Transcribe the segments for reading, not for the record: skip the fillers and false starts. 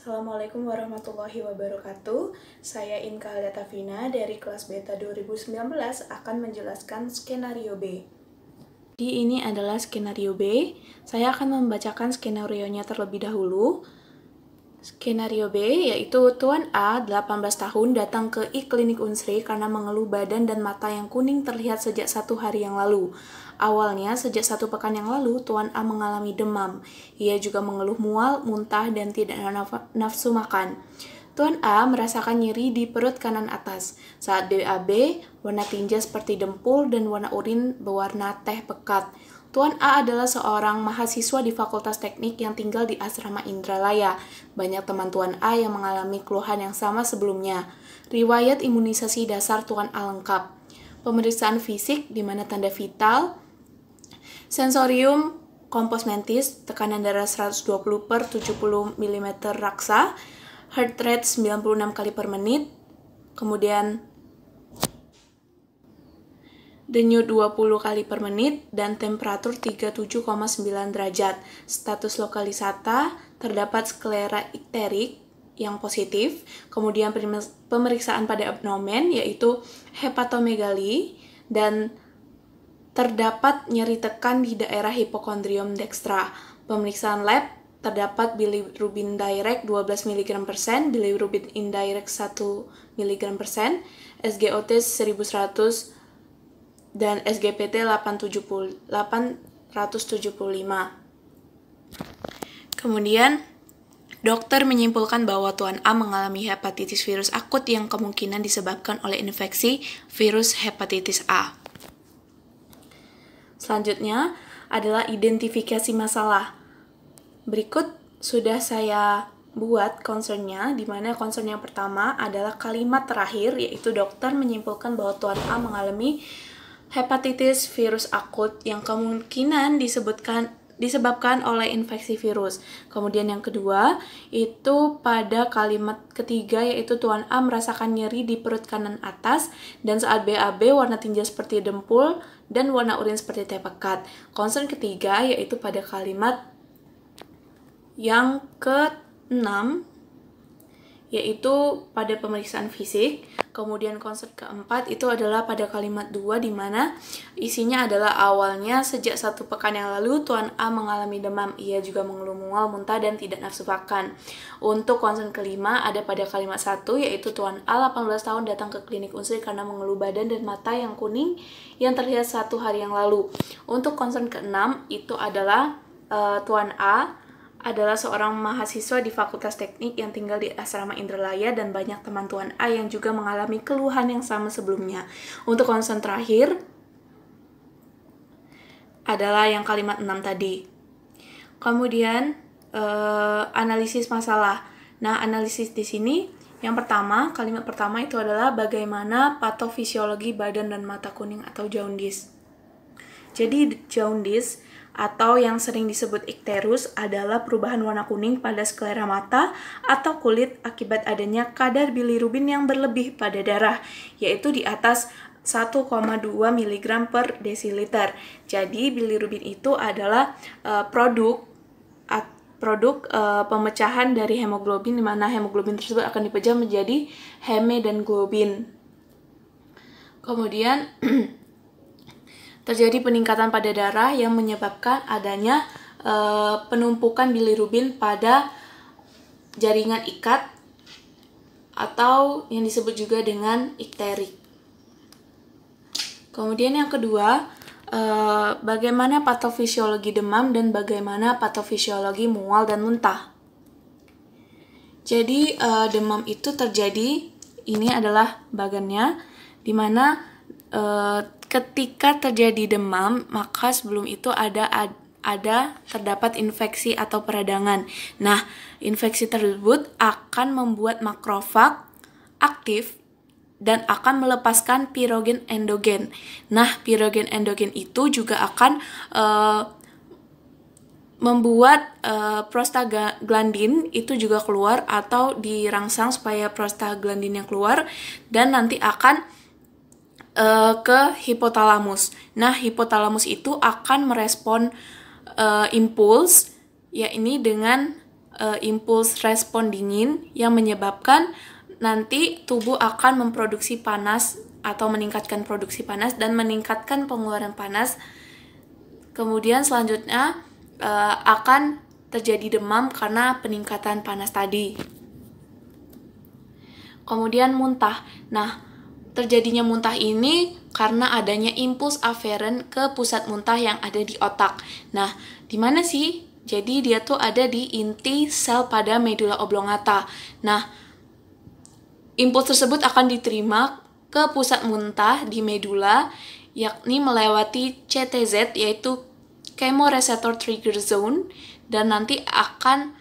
Assalamualaikum warahmatullahi wabarakatuh. Saya Inka Aldatafina dari kelas Beta 2019 akan menjelaskan skenario B. Jadi ini adalah skenario B. Saya akan membacakan skenario-nya terlebih dahulu. Skenario B yaitu Tuan A, 18 tahun, datang ke klinik Unsri karena mengeluh badan dan mata yang kuning terlihat sejak 1 hari yang lalu. Awalnya, sejak 1 pekan yang lalu, Tuan A mengalami demam. Ia juga mengeluh mual, muntah, dan tidak nafsu makan. Tuan A merasakan nyeri di perut kanan atas. Saat BAB, warna tinja seperti dempul dan warna urin berwarna teh pekat. Tuan A adalah seorang mahasiswa di Fakultas Teknik yang tinggal di Asrama Indralaya. Banyak teman Tuan A yang mengalami keluhan yang sama sebelumnya. Riwayat imunisasi dasar Tuan A lengkap. Pemeriksaan fisik di mana tanda vital, sensorium kompos mentis, tekanan darah 120 per 70 mm raksa, heart rate 96 kali per menit, kemudian denyut 20 kali per menit, dan temperatur 37,9 derajat. Status lokalisata, terdapat sklera ikterik yang positif, kemudian pemeriksaan pada abdomen yaitu hepatomegali, dan terdapat nyeri tekan di daerah hipokondrium dextra. Pemeriksaan lab, terdapat bilirubin direct 12 mg/sen, bilirubin indirect 1 mg/sen, SGOT 1100 dan SGPT 875. Kemudian, dokter menyimpulkan bahwa Tuan A mengalami hepatitis virus akut yang kemungkinan disebabkan oleh infeksi virus hepatitis A. Selanjutnya adalah identifikasi masalah. Berikut sudah saya buat concern-nya, di mana concern yang pertama adalah kalimat terakhir, yaitu dokter menyimpulkan bahwa Tuan A mengalami hepatitis virus akut yang kemungkinan disebabkan oleh infeksi virus. Kemudian yang kedua, itu pada kalimat ketiga, yaitu Tuan A merasakan nyeri di perut kanan atas, dan saat BAB warna tinja seperti dempul, dan warna urin seperti teh pekat. Concern ketiga, yaitu pada kalimat yang ke-6, yaitu pada pemeriksaan fisik. Kemudian concern keempat itu adalah pada kalimat 2, di mana isinya adalah awalnya sejak 1 pekan yang lalu Tuan A mengalami demam. Ia juga mengeluh mual, muntah, dan tidak nafsu makan. Untuk concern kelima ada pada kalimat 1, yaitu Tuan A 18 tahun datang ke klinik Unsri karena mengeluh badan dan mata yang kuning yang terlihat 1 hari yang lalu. Untuk concern ke-6 itu adalah Tuan A adalah seorang mahasiswa di Fakultas Teknik yang tinggal di Asrama Indralaya, dan banyak teman Tuan A yang juga mengalami keluhan yang sama sebelumnya. Untuk concern terakhir adalah yang kalimat 6 tadi. Kemudian analisis masalah. Nah, analisis di sini yang pertama, kalimat pertama itu adalah bagaimana patofisiologi badan dan mata kuning atau jaundice. Jadi jaundice atau yang sering disebut ikterus adalah perubahan warna kuning pada sklera mata atau kulit akibat adanya kadar bilirubin yang berlebih pada darah, yaitu di atas 1,2 mg per desiliter. Jadi bilirubin itu adalah produk pemecahan dari hemoglobin, di mana hemoglobin tersebut akan dipecah menjadi heme dan globin. Kemudian terjadi peningkatan pada darah yang menyebabkan adanya penumpukan bilirubin pada jaringan ikat atau yang disebut juga dengan ikterik. Kemudian yang kedua, bagaimana patofisiologi demam dan bagaimana patofisiologi mual dan muntah. Jadi demam itu terjadi, ini adalah bagannya, di mana ketika terjadi demam, maka sebelum itu terdapat infeksi atau peradangan. Nah, infeksi tersebut akan membuat makrofag aktif dan akan melepaskan pirogen endogen. Nah, pirogen endogen itu juga akan membuat prostaglandin itu juga keluar atau dirangsang supaya prostaglandinnya keluar, dan nanti akan ke hipotalamus. Nah, hipotalamus itu akan merespon impuls, ya ini dengan impuls respon dingin yang menyebabkan nanti tubuh akan memproduksi panas atau meningkatkan produksi panas dan meningkatkan pengeluaran panas. Kemudian selanjutnya akan terjadi demam karena peningkatan panas tadi. Kemudian muntah. Nah, terjadinya muntah ini karena adanya impuls aferen ke pusat muntah yang ada di otak. Nah, di mana sih? Jadi dia tuh ada di inti sel pada medula oblongata. Nah, impuls tersebut akan diterima ke pusat muntah di medula, yakni melewati CTZ, yaitu Chemoreceptor Trigger Zone, dan nanti akan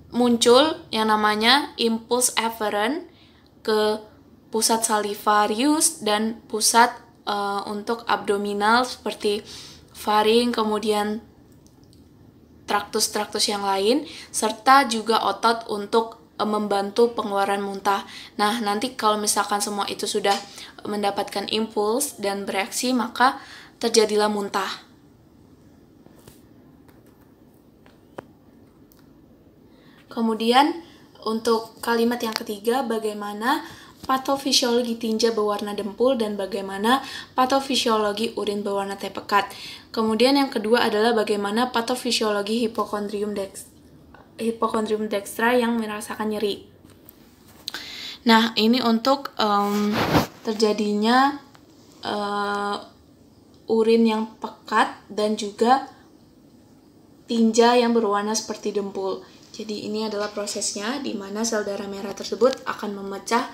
muncul yang namanya impuls afferent ke pusat salivarius dan pusat untuk abdominal seperti faring, kemudian traktus-traktus yang lain, serta juga otot untuk membantu pengeluaran muntah. Nah, nanti kalau misalkan semua itu sudah mendapatkan impuls dan bereaksi, maka terjadilah muntah. Kemudian, untuk kalimat yang ketiga, bagaimana patofisiologi tinja berwarna dempul dan bagaimana patofisiologi urin berwarna teh pekat. Kemudian yang kedua adalah bagaimana patofisiologi hipokondrium dextra yang merasakan nyeri. Nah, ini untuk terjadinya urin yang pekat dan juga tinja yang berwarna seperti dempul. Jadi ini adalah prosesnya di mana sel darah merah tersebut akan memecah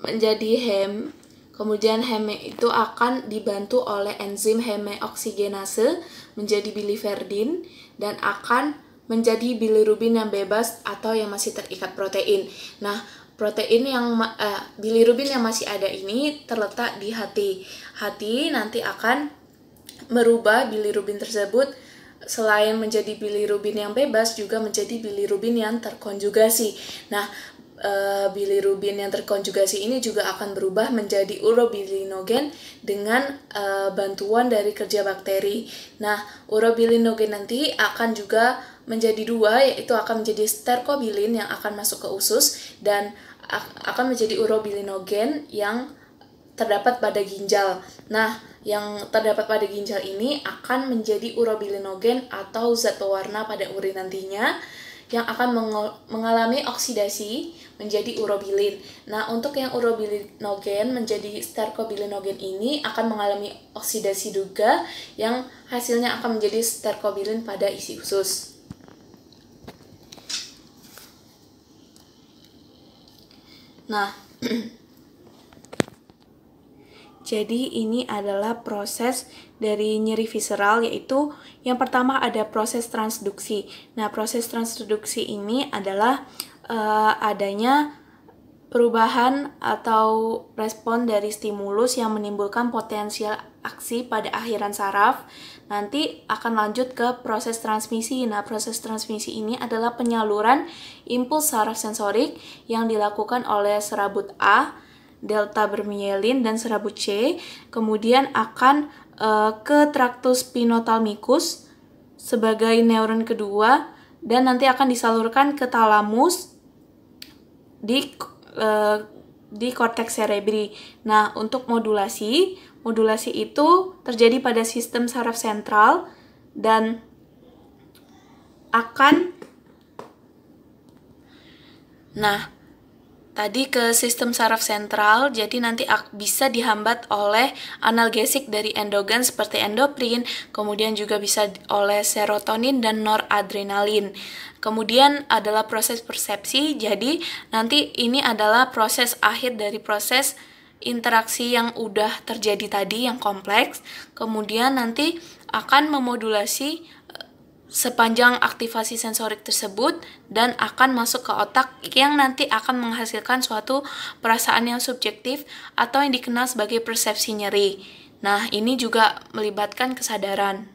menjadi hem. Kemudian heme itu akan dibantu oleh enzim hemeoksigenase menjadi biliverdin dan akan menjadi bilirubin yang bebas atau yang masih terikat protein. Nah, protein yang bilirubin yang masih ada ini terletak di hati. Hati nanti akan merubah bilirubin tersebut, selain menjadi bilirubin yang bebas juga menjadi bilirubin yang terkonjugasi. Nah, bilirubin yang terkonjugasi ini juga akan berubah menjadi urobilinogen dengan bantuan dari kerja bakteri. Nah, urobilinogen nanti akan juga menjadi dua, yaitu akan menjadi sterkobilin yang akan masuk ke usus dan akan menjadi urobilinogen yang terdapat pada ginjal. Nah, yang terdapat pada ginjal ini akan menjadi urobilinogen atau zat pewarna pada urin nantinya yang akan mengalami oksidasi menjadi urobilin. Nah, untuk yang urobilinogen menjadi sterkobilinogen ini akan mengalami oksidasi juga yang hasilnya akan menjadi sterkobilin pada isi usus. Nah, jadi ini adalah proses dari nyeri visceral, yaitu yang pertama ada proses transduksi. Nah, proses transduksi ini adalah adanya perubahan atau respon dari stimulus yang menimbulkan potensial aksi pada akhiran saraf. Nanti akan lanjut ke proses transmisi. Nah, proses transmisi ini adalah penyaluran impuls saraf sensorik yang dilakukan oleh serabut A, delta bermielin, dan serabut C, kemudian akan ke traktus spinotalmicus sebagai neuron kedua dan nanti akan disalurkan ke talamus di korteks cerebri. Nah, untuk modulasi itu terjadi pada sistem saraf sentral dan akan tadi ke sistem saraf sentral, jadi nanti bisa dihambat oleh analgesik dari endogen seperti endoprin, kemudian juga bisa oleh serotonin dan noradrenalin. Kemudian adalah proses persepsi, jadi nanti ini adalah proses akhir dari proses interaksi yang udah terjadi tadi, yang kompleks, kemudian nanti akan memodulasi sepanjang aktivasi sensorik tersebut dan akan masuk ke otak yang nanti akan menghasilkan suatu perasaan yang subjektif atau yang dikenal sebagai persepsi nyeri. Nah, ini juga melibatkan kesadaran.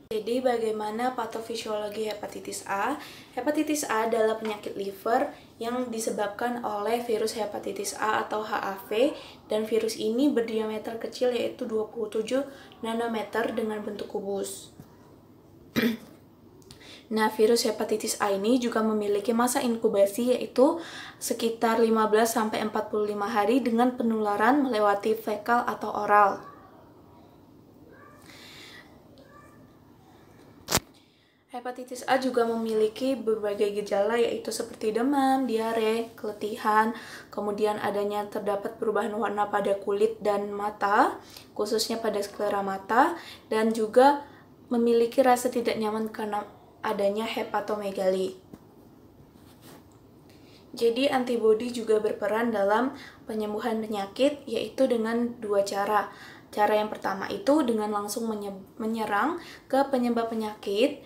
Jadi, bagaimana patofisiologi hepatitis A? Hepatitis A adalah penyakit liver yang disebabkan oleh virus hepatitis A atau HAV, dan virus ini berdiameter kecil yaitu 27 nanometer dengan bentuk kubus. Nah, virus hepatitis A ini juga memiliki masa inkubasi yaitu sekitar 15-45 hari dengan penularan melewati fekal atau oral. Hepatitis A juga memiliki berbagai gejala yaitu seperti demam, diare, keletihan, kemudian adanya terdapat perubahan warna pada kulit dan mata, khususnya pada sklera mata, dan juga memiliki rasa tidak nyaman karena adanya hepatomegali. Jadi antibodi juga berperan dalam penyembuhan penyakit yaitu dengan dua cara. Cara yang pertama itu dengan langsung menyerang ke penyebab penyakit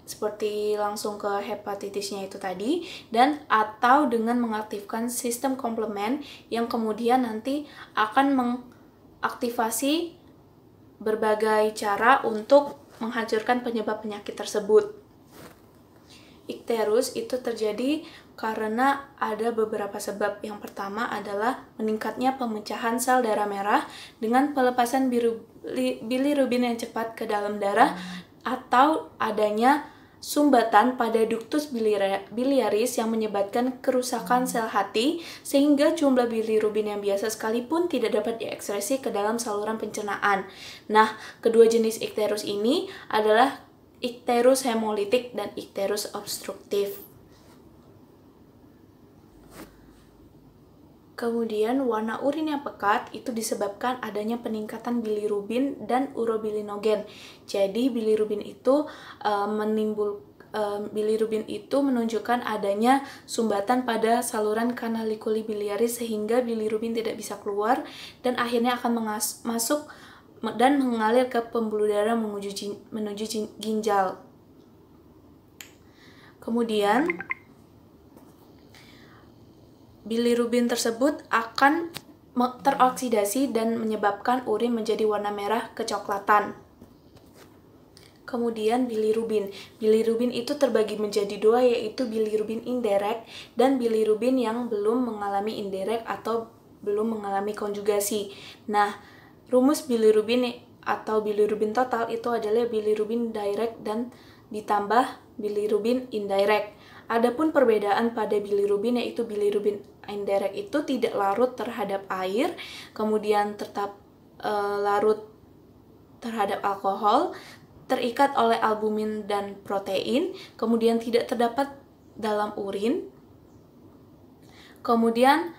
seperti langsung ke hepatitisnya itu tadi, dan atau dengan mengaktifkan sistem komplement yang kemudian nanti akan mengaktifasi berbagai cara untuk menghancurkan penyebab penyakit tersebut. Ikterus itu terjadi karena ada beberapa sebab. Yang pertama adalah meningkatnya pemecahan sel darah merah dengan pelepasan bilirubin yang cepat ke dalam darah, atau adanya sumbatan pada ductus biliaris yang menyebabkan kerusakan sel hati sehingga jumlah bilirubin yang biasa sekalipun tidak dapat diekskresi ke dalam saluran pencernaan. Nah, kedua jenis ikterus ini adalah ikterus hemolitik dan ikterus obstruktif. Kemudian warna urin yang pekat itu disebabkan adanya peningkatan bilirubin dan urobilinogen. Jadi bilirubin itu bilirubin itu menunjukkan adanya sumbatan pada saluran canaliculi biliaris sehingga bilirubin tidak bisa keluar dan akhirnya akan masuk dan mengalir ke pembuluh darah menuju ginjal. Kemudian bilirubin tersebut akan teroksidasi dan menyebabkan urin menjadi warna merah kecoklatan. Kemudian bilirubin. Bilirubin itu terbagi menjadi dua, yaitu bilirubin indirect dan bilirubin yang belum mengalami indirect atau belum mengalami konjugasi. Nah, rumus bilirubin atau bilirubin total itu adalah bilirubin direct dan ditambah bilirubin indirect. Adapun perbedaan pada bilirubin yaitu bilirubin indirect itu tidak larut terhadap air, kemudian tetap larut terhadap alkohol, terikat oleh albumin dan protein, kemudian tidak terdapat dalam urin. Kemudian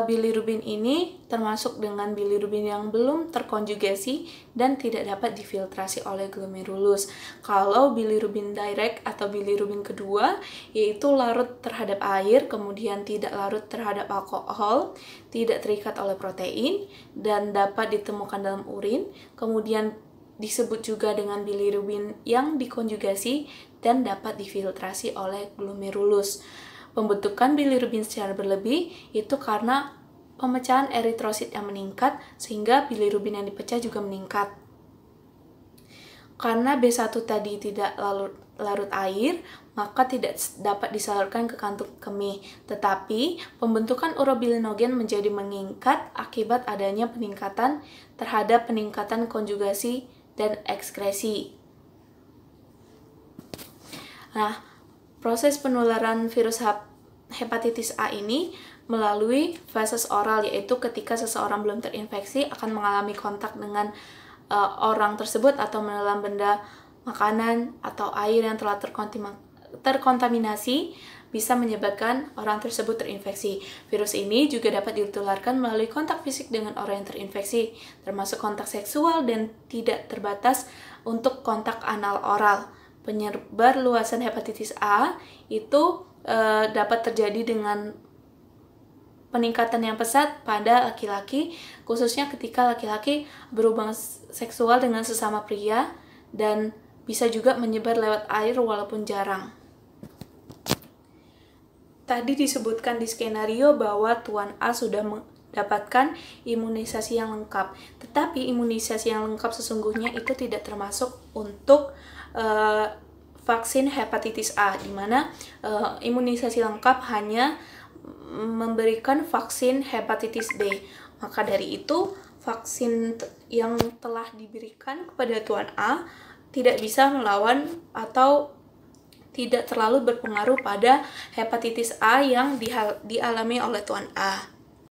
bilirubin ini termasuk dengan bilirubin yang belum terkonjugasi dan tidak dapat difiltrasi oleh glomerulus. Kalau bilirubin direct atau bilirubin kedua yaitu larut terhadap air, kemudian tidak larut terhadap alkohol, tidak terikat oleh protein dan dapat ditemukan dalam urin, kemudian disebut juga dengan bilirubin yang dikonjugasi dan dapat difiltrasi oleh glomerulus. Pembentukan bilirubin secara berlebih itu karena pemecahan eritrosit yang meningkat sehingga bilirubin yang dipecah juga meningkat. Karena B1 tadi tidak larut air, maka tidak dapat disalurkan ke kantung kemih. Tetapi pembentukan urobilinogen menjadi meningkat akibat adanya peningkatan terhadap peningkatan konjugasi dan ekskresi. Nah, proses penularan virus hepatitis A ini melalui feses oral, yaitu ketika seseorang belum terinfeksi akan mengalami kontak dengan orang tersebut atau menelan benda makanan atau air yang telah terkontaminasi bisa menyebabkan orang tersebut terinfeksi. Virus ini juga dapat ditularkan melalui kontak fisik dengan orang yang terinfeksi, termasuk kontak seksual dan tidak terbatas untuk kontak anal oral. Penyebar luasan hepatitis A itu dapat terjadi dengan peningkatan yang pesat pada laki-laki, khususnya ketika laki-laki berhubungan seksual dengan sesama pria, dan bisa juga menyebar lewat air walaupun jarang. Tadi disebutkan di skenario bahwa Tuan A sudah mendapatkan imunisasi yang lengkap, tetapi imunisasi yang lengkap sesungguhnya itu tidak termasuk untuk vaksin hepatitis A, di mana imunisasi lengkap hanya memberikan vaksin hepatitis B. Maka dari itu, vaksin yang telah diberikan kepada Tuan A tidak bisa melawan atau tidak terlalu berpengaruh pada hepatitis A yang dialami oleh Tuan A.